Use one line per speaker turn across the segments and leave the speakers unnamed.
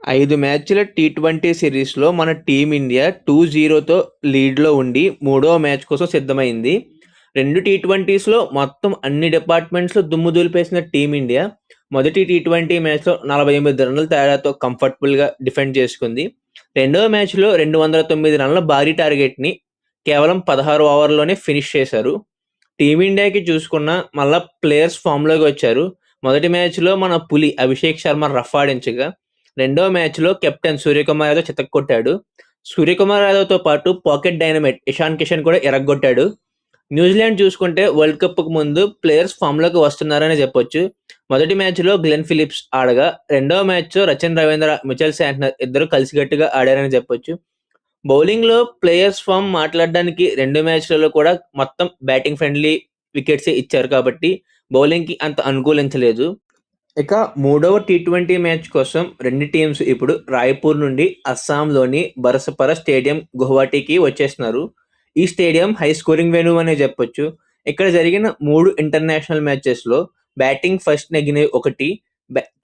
5 మ్యాచ్‌ల టీ20 సిరీస్‌లో మన టీమిండియా 2-0తో లీడ్‌లో ఉండి మూడవ మ్యాచ్ కోసం సిద్ధమైంది. 2 టీ20స్‌లో మొత్తం అన్ని డిపార్ట్‌మెంట్స్‌లో దుమ్ము దులిపేసిన టీమిండియా మొదటి టీ20 మ్యాచ్‌లో 48 రన్నుల తేడాతో కంఫర్టబుల్‌గా డిఫెండ్ చేసుకుంది. రెండవ మ్యాచ్‌లో 209 రన్నుల భారీ టార్గెట్‌ని కేవలం 16 ఓవర్‌ల్లోనే ఫినిష్ చేశారు. టీమిండియాకి చూసుకున్నా మళ్ళా ప్లేయర్స్ ఫామ్‌లోకి వచ్చారు. మొదటి మ్యాచ్‌లో మన పులి అభిషేక్ శర్మ రఫ్ ఆడించగా, రెండో మ్యాచ్‌లో కెప్టెన్ సూర్యకుమార్ యాదవ్ చితక్కొట్టాడు. సూర్యకుమార్ యాదవ్‌తో పాటు పాకెట్ డైనమైట్ ఇషాన్ కిషన్ కూడా ఎరగ్గొట్టాడు. న్యూజిలాండ్ చూసుకుంటే వరల్డ్ కప్‌కు ముందు ప్లేయర్స్ ఫామ్‌లోకి వస్తున్నారనే చెప్పొచ్చు. మొదటి మ్యాచ్‌లో గ్లెన్ ఫిలిప్స్ ఆడగా, రెండవ మ్యాచ్‌లో రచిన్ రవీంద్ర, మిచెల్ శాంట్నర్ ఇద్దరు కలిసికట్టుగా ఆడారని చెప్పొచ్చు. బౌలింగ్‌లో ప్లేయర్స్ ఫామ్ మాట్లాడడానికి 2 మ్యాచ్‌లలో కూడా మొత్తం బ్యాటింగ్ ఫ్రెండ్లీ వికెట్సే ఇచ్చారు కాబట్టి బౌలింగ్‌కి అంత అనుకూలించలేదు. ఇక మూడవ టీ20 మ్యాచ్ కోసం 2 టీమ్స్ ఇప్పుడు రాయ్‌పూర్ నుండి అస్సాంలోని బరసపర స్టేడియం గువాహటికి వచ్చేస్తున్నారు. ఈ స్టేడియం హై స్కోరింగ్ వెన్యూ అనే చెప్పొచ్చు. ఇక్కడ జరిగిన 3 ఇంటర్నేషనల్ మ్యాచెస్‌లో బ్యాటింగ్ ఫస్ట్ నెగ్గినవి 1,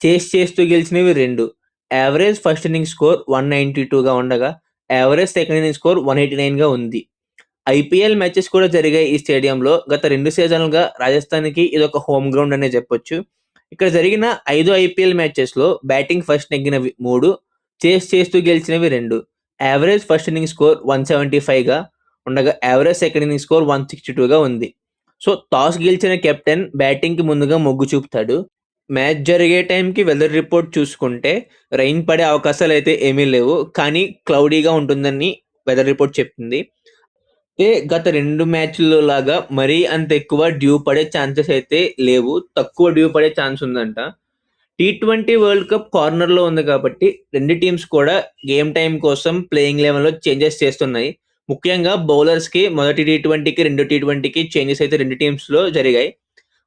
చేస్ చేస్తూ గెలిచినవి 2. యావరేజ్ ఫస్ట్ ఇన్నింగ్స్ స్కోర్ 192గా ఉండగా, యావరేజ్ సెకండ్ ఇన్నింగ్స్ స్కోర్ 189గా ఉంది. ఐపీఎల్ మ్యాచెస్ కూడా జరిగాయి ఈ స్టేడియంలో. గత 2 సీజన్లుగా రాజస్థాన్‌కి ఇదొక హోమ్ గ్రౌండ్ అనే చెప్పొచ్చు. ఇక్కడ జరిగిన 5 ఐపీఎల్ మ్యాచెస్‌లో బ్యాటింగ్ ఫస్ట్ నెగ్గినవి 3, చేస్ చేస్తూ గెలిచినవి 2. యావరేజ్ ఫస్ట్ ఇన్నింగ్స్ స్కోర్ 175గా ఉండగా, యావరేజ్ సెకండ్ ఇన్నింగ్స్ స్కోర్ 162గా ఉంది. సో, టాస్ గెలిచిన కెప్టెన్ బ్యాటింగ్‌కి ముందుగా మొగ్గు చూపుతాడు. మ్యాచ్ జరిగే టైంకి వెదర్ రిపోర్ట్ చూసుకుంటే రైన్ పడే అవకాశాలైతే ఏమీ లేవు. కానీ క్లౌడీగా ఉంటుందని వెదర్ రిపోర్ట్ చెప్తుంది. గత 2 మ్యాచ్‌ల్లో లాగా మరీ అంత ఎక్కువ డ్యూ పడే ఛాన్సెస్ అయితే లేవు. తక్కువ డ్యూ పడే ఛాన్స్ ఉందంట. టీ20 వరల్డ్ కప్ కార్నర్‌లో ఉంది కాబట్టి 2 టీమ్స్ కూడా గేమ్ టైమ్ కోసం ప్లేయింగ్ 11లో చేంజెస్ చేస్తున్నాయి. ముఖ్యంగా బౌలర్స్‌కి మొదటి టీ20కి, రెండో టీ20కి చేంజెస్ అయితే 2 టీమ్స్‌లో జరిగాయి.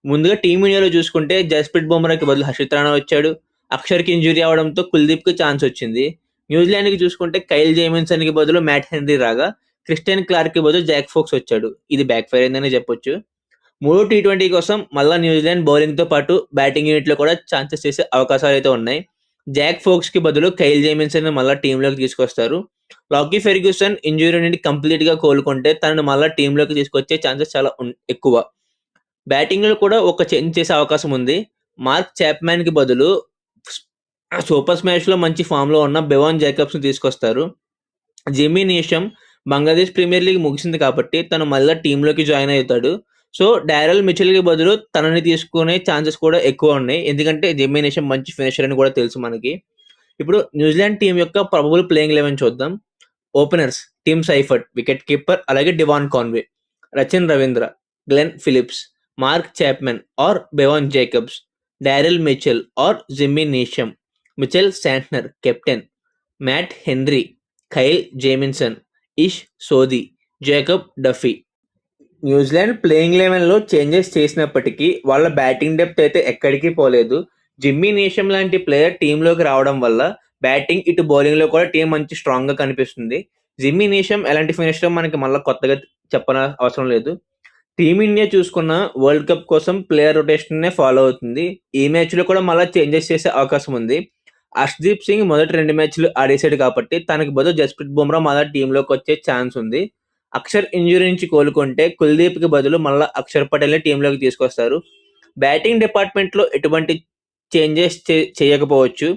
ముందుగా టీమిండియాలో చూసుకుంటే జస్ప్రీత్ బుమ్రాకి బదులు హర్షిత్ రాణా వచ్చాడు. అక్షర్‌కి ఇంజ్యూరీ అవ్వడంతో కుల్దీప్‌కి ఛాన్స్ వచ్చింది. న్యూజిలాండ్‌కి చూసుకుంటే కైల్ జేమిసన్‌కి బదులు మ్యాట్ హెన్రీ రాగా, క్రిస్టియన్ క్లార్క్‌కి బదులు జాక్ ఫోక్స్ వచ్చాడు. ఇది బ్యాక్ ఫైర్ అయిందనే చెప్పొచ్చు. మూడో టీ20 కోసం మళ్ళా న్యూజిలాండ్ బౌలింగ్‌తో పాటు బ్యాటింగ్ యూనిట్‌లో కూడా ఛాన్సెస్ చేసే అవకాశాలైతే ఉన్నాయి. జాక్ ఫోక్స్‌కి బదులు కైల్ జేమిసన్‌ని మళ్ళా టీమ్‌లోకి తీసుకొస్తారు. లాకీ ఫెర్గ్యూసన్ ఇంజ్యూరీ నుండి కంప్లీట్‌గా కోలుకుంటే తనను మళ్ళా టీమ్‌లోకి తీసుకొచ్చే ఛాన్సెస్ చాలా ఎక్కువ. బ్యాటింగ్‌లో కూడా ఒక చేంజ్ చేసే అవకాశం ఉంది. మార్క్ చాప్‌మ్యాన్‌కి బదులు సూపర్ స్మాష్‌లో మంచి ఫామ్‌లో ఉన్న బెవాన్ జాకబ్స్‌ని తీసుకొస్తారు. Jimmy Neesham Bangladesh premier league ముగిసింది కాబట్టి తను మళ్ళా టీమ్‌లోకి జాయిన్ అవుతాడు. సో, డారెల్ మిచెల్‌కి బదులు తనని తీసుకునే ఛాన్సెస్ కూడా ఎక్కువ ఉన్నాయి. ఎందుకంటే జిమ్మీ నీషమ్ మంచి ఫినిషర్ అని కూడా తెలుసు మనకి. ఇప్పుడు న్యూజిలాండ్ టీమ్ యొక్క ప్రాబబుల్ ప్లేయింగ్ 11 చూద్దాం. Openers Tim Seifert wicket keeper, అలాగే Devon Conway, Rachin Ravindra, Glenn Phillips, Mark Chapman or Bevon Jacobs, Daryl Mitchell or Jimmy Neesham, Mitchell Santner captain, Matt Henry, Kyle Jamieson, Ish Sodhi, Jacob Duffy. New Zealand playing 11లో changes చేసినప్పటికీ వాళ్ళ batting depth అయితే ఎక్కడికి పోలేదు. Jimmy Neesham లాంటి player టీంలోకి రావడం వల్ల బ్యాటింగ్ ఇటు బౌలింగ్‌లో కూడా టీం మంచి స్ట్రాంగ్‌గా కనిపిస్తుంది. జిమ్మీ నీషమ్ ఎలాంటి ఫినిషరో మనకి మళ్ళా కొత్తగా అవసరం లేదు. టీమిండియా చూసుకున్న వరల్డ్ కప్ కోసం ప్లేయర్ రొటేషన్‌నే ఫాలో అవుతుంది. ఈ మ్యాచ్‌లో కూడా మళ్ళా చేంజెస్ చేసే అవకాశం ఉంది. హర్ష్‌దీప్ సింగ్ మొదటి 2 మ్యాచ్‌లు ఆడేసాడు కాబట్టి తనకి బదులు జస్ప్రీత్ బుమ్రా మళ్ళా టీంలోకి వచ్చే ఛాన్స్ ఉంది. అక్షర్ ఇంజ్యూరీ నుంచి కోలుకుంటే కుల్దీప్‌కి బదులు మళ్ళా అక్షర్ పటేల్‌ని టీంలోకి తీసుకొస్తారు. బ్యాటింగ్ డిపార్ట్‌మెంట్‌లో ఎటువంటి చేంజెస్ చేయకపోవచ్చు.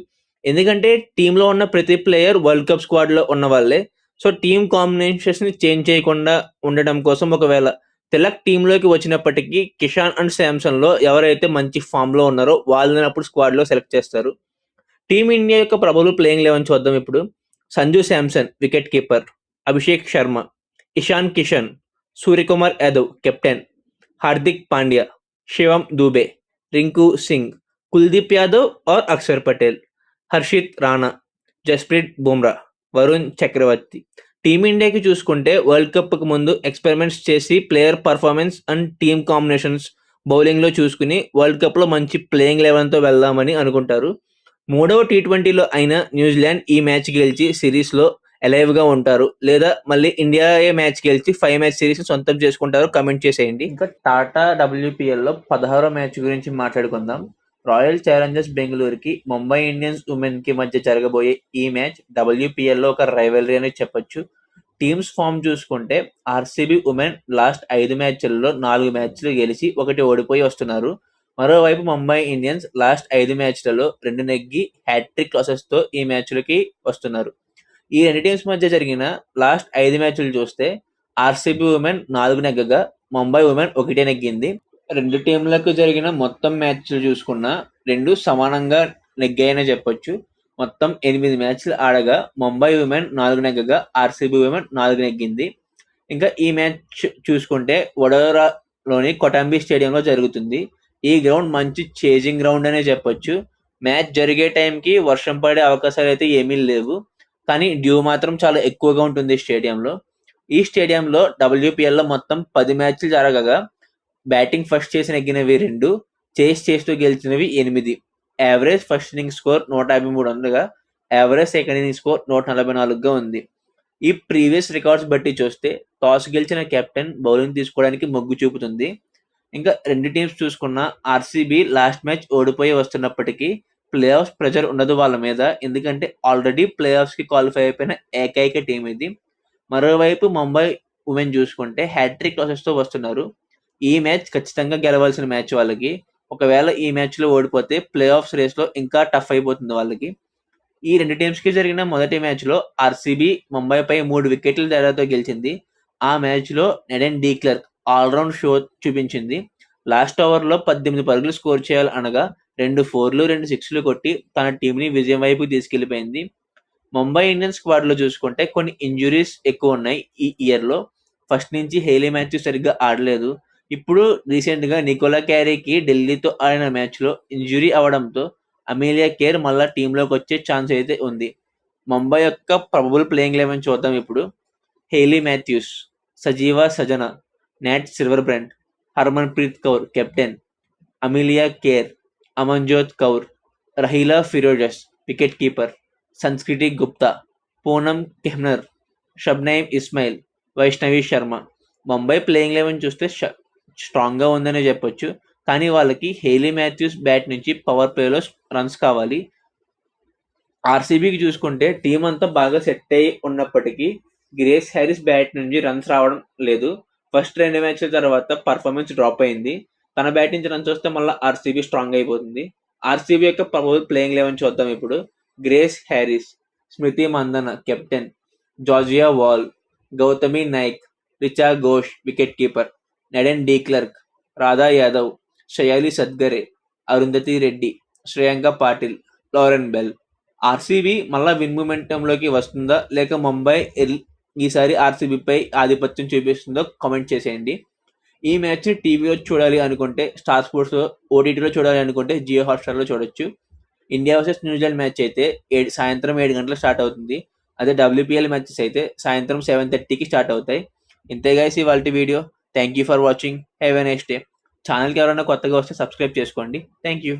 ఎందుకంటే టీంలో ఉన్న ప్రతి ప్లేయర్ వరల్డ్ కప్ స్క్వాడ్‌లో ఉన్నవాళ్ళే. సో, టీమ్ కాంబినేషన్స్‌ని చేంజ్ చేయకుండా ఉండడం కోసం ఒకవేళ తిలక్ టీంలోకి వచ్చినప్పటికీ కిషాన్ అండ్ శాంసన్‌లో ఎవరైతే మంచి ఫామ్‌లో ఉన్నారో వాళ్ళని అప్పుడు స్క్వాడ్‌లో సెలెక్ట్ చేస్తారు. టీమిండియా యొక్క ప్రబల ప్లేయింగ్ 11 చూద్దాం ఇప్పుడు. Sanju Samson wicket keeper, Abhishek Sharma, Ishan Kishan, Suryakumar Yadav captain, Hardik Pandya, Shivam Dube, Rinku Singh, Kuldeep Yadav or Axar Patel, Harshit Rana, Jasprit Bumrah, Varun Chakravarthy. టీమిండియాకి చూసుకుంటే వరల్డ్ కప్‌కు ముందు ఎక్స్పెరిమెంట్స్ చేసి player performance and team combinations బౌలింగ్‌లో చూసుకుని వరల్డ్ కప్‌లో మంచి ప్లేయింగ్ 11తో వెళ్దామని అనుకుంటారు. మూడవ టీ20లో అయినా న్యూజిలాండ్ ఈ మ్యాచ్ గెలిచి సిరీస్‌లో అలైవ్‌గా ఉంటారు. లేదా మళ్ళీ ఇండియాయే మ్యాచ్ గెలిచి 5 మ్యాచ్ సిరీస్‌ని సొంతం చేసుకుంటారో కామెంట్ చేసేయండి. ఇంకా టాటా డబ్ల్యూపీఎల్‌లో 16వ మ్యాచ్ గురించి మాట్లాడుకుందాం. రాయల్ ఛాలెంజర్స్ బెంగళూరుకి ముంబై ఇండియన్స్ ఉమెన్ కి మధ్య జరగబోయే ఈ మ్యాచ్ WPL లో ఒక రైవలరీ అని చెప్పొచ్చు. టీమ్స్ ఫామ్ చూసుకుంటే ఆర్సీబీ ఉమెన్ లాస్ట్ 5 మ్యాచ్ల్లో 4 మ్యాచ్లు గెలిచి 1 ఓడిపోయి వస్తున్నారు. మరోవైపు ముంబై ఇండియన్స్ లాస్ట్ 5 మ్యాచ్లలో 2 నెగ్గి హ్యాట్రిక్ లాసెస్తో ఈ మ్యాచ్లకి వస్తున్నారు. ఈ రెండు టీమ్స్ మధ్య జరిగిన లాస్ట్ 5 మ్యాచ్లు చూస్తే ఆర్సీబీ ఉమెన్ 4 నెగ్గగా ముంబై ఉమెన్ 1 నెగ్గింది. రెండు టీంలకు జరిగిన మొత్తం మ్యాచ్లు చూసుకున్నా 2 సమానంగా నెగ్గాయనే చెప్పొచ్చు. మొత్తం 8 మ్యాచ్లు ఆడగా ముంబై ఉమెన్ 4 నెగ్గగా ఆర్సీబీ ఉమెన్ 4 నెగ్గింది. ఇంకా ఈ మ్యాచ్ చూసుకుంటే వడోదరాలోని కొటంబి స్టేడియంలో జరుగుతుంది. ఈ గ్రౌండ్ మంచి చేజింగ్ గ్రౌండ్ అనే చెప్పొచ్చు. మ్యాచ్ జరిగే టైంకి వర్షం పడే అవకాశాలు అయితే ఏమీ లేవు, కానీ డ్యూ మాత్రం చాలా ఎక్కువగా ఉంటుంది స్టేడియంలో. ఈ స్టేడియంలో WPL లో మొత్తం 10 మ్యాచ్లు జరగగా బ్యాటింగ్ ఫస్ట్ చేసి నెగ్గినవి 2, చేస్తూ గెలిచినవి 8. యావరేజ్ ఫస్ట్ ఇన్నింగ్స్ స్కోర్ 153 ఉండగా యావరేజ్ సెకండ్ ఇన్నింగ్స్ స్కోర్ 144గా ఉంది. ఈ ప్రీవియస్ రికార్డ్స్ బట్టి చూస్తే టాస్ గెలిచిన కెప్టెన్ బౌలింగ్ తీసుకోవడానికి మొగ్గు చూపుతుంది. ఇంకా రెండు టీమ్స్ చూసుకున్న ఆర్సీబీ లాస్ట్ మ్యాచ్ ఓడిపోయి వస్తున్నప్పటికీ ప్లే ఆఫ్స్ ప్రెజర్ ఉండదు వాళ్ళ మీద, ఎందుకంటే ఆల్రెడీ ప్లే ఆఫ్స్కి క్వాలిఫై అయిపోయిన ఏకైక టీం ఇది. మరోవైపు ముంబై ఉమెన్ చూసుకుంటే హ్యాట్రిక్ లాసెస్తో వస్తున్నారు. ఈ మ్యాచ్ ఖచ్చితంగా గెలవాల్సిన మ్యాచ్ వాళ్ళకి. ఒకవేళ ఈ మ్యాచ్లో ఓడిపోతే ప్లే ఆఫ్స్ రేస్లో ఇంకా టఫ్ అయిపోతుంది వాళ్ళకి. ఈ రెండు టీమ్స్కి జరిగిన మొదటి మ్యాచ్లో ఆర్సీబీ ముంబైపై 3 వికెట్ల తేడాతో గెలిచింది. ఆ మ్యాచ్లో నెడెన్ డీక్లర్క్ ఆల్రౌండ్ షో చూపించింది. లాస్ట్ ఓవర్లో 18 పరుగులు స్కోర్ చేయాలి అనగా 2 4లు 2 6లు కొట్టి తన టీంని విజయం వైపు తీసుకెళ్లిపోయింది. ముంబై ఇండియన్స్ స్క్వాడ్లో చూసుకుంటే కొన్ని ఇంజురీస్ ఎక్కువ ఉన్నాయి ఈ ఇయర్లో. ఫస్ట్ నుంచి హేలీ మాథ్యూస్ సరిగ్గా ఆడలేదు. ఇప్పుడు రీసెంట్గా నికోలా క్యారీకి ఢిల్లీతో ఆడిన మ్యాచ్లో ఇంజురీ అవడంతో అమీలియా కేర్ మళ్ళా టీంలోకి వచ్చే ఛాన్స్ అయితే ఉంది. ముంబై యొక్క ప్రాబబుల్ ప్లేయింగ్ 11 చూద్దాం ఇప్పుడు. Hayley Matthews, Sajeevan Sajana, Nat Sciver Brunt, Harmanpreet Kaur captain, Amelia Kerr, Amanjot Kaur, Rahila Firdous wicket keeper, Sanskriti Gupta, Poonam Khemnar, Shabnim Ismail, Vaishnavi Sharma. Mumbai playing 11 చూస్తే స్ట్రాంగ్గా ఉందనే చెప్పొచ్చు, కానీ వాళ్ళకి హేలీ మాథ్యూస్ బ్యాట్ నుంచి పవర్ ప్లేలో రన్స్ కావాలి. ఆర్సీబీకి చూసుకుంటే టీం అంతా బాగా సెట్ అయి ఉన్నప్పటికీ గ్రేస్ హ్యారిస్ బ్యాట్ నుంచి రన్స్ రావడం లేదు. ఫస్ట్ 2 మ్యాచ్ల తర్వాత పర్ఫార్మెన్స్ డ్రాప్ అయింది. తన బ్యాట్ నుంచి రన్స్ వస్తే మళ్ళీ ఆర్సీబీ స్ట్రాంగ్ అయిపోతుంది. ఆర్సీబీ యొక్క ప్రాబబుల్ ప్లేయింగ్ 11 చూద్దాం ఇప్పుడు. Grace Harris, Smriti Mandhana captain, Georgia Voll, Gautami Naik, Richa Ghosh wicket keeper, Nadine de Klerk, Radha Yadav, Sayali Satghare, Arundhati Reddy, Shreyanka Patil, Lauren Bell. RCB మళ్ళా విన్ మూమెంటంలోకి వస్తుందా లేక ముంబై ఈసారి ఆర్సీబీపై ఆధిపత్యం చూపిస్తుందో కామెంట్ చేసేయండి. ఈ మ్యాచ్ని టీవీలో చూడాలి అనుకుంటే స్టార్ స్పోర్ట్స్ ఓటీటీలో చూడాలి అనుకుంటే జియో హాట్స్టార్లో చూడొచ్చు. ఇండియా వర్సెస్ న్యూజిలాండ్ మ్యాచ్ అయితే సాయంత్రం 7 గంటలకు స్టార్ట్ అవుతుంది. అదే WPL మ్యాచెస్ అయితే సాయంత్రం 7:30కి స్టార్ట్ అవుతాయి. ఇంతే గైస్ ఇవాల్టి video. Thank you for watching. Have a nice day. ఛానల్కి ఎవరైనా కొత్తగా వస్తే సబ్స్క్రైబ్ చేసుకోండి. Thank you.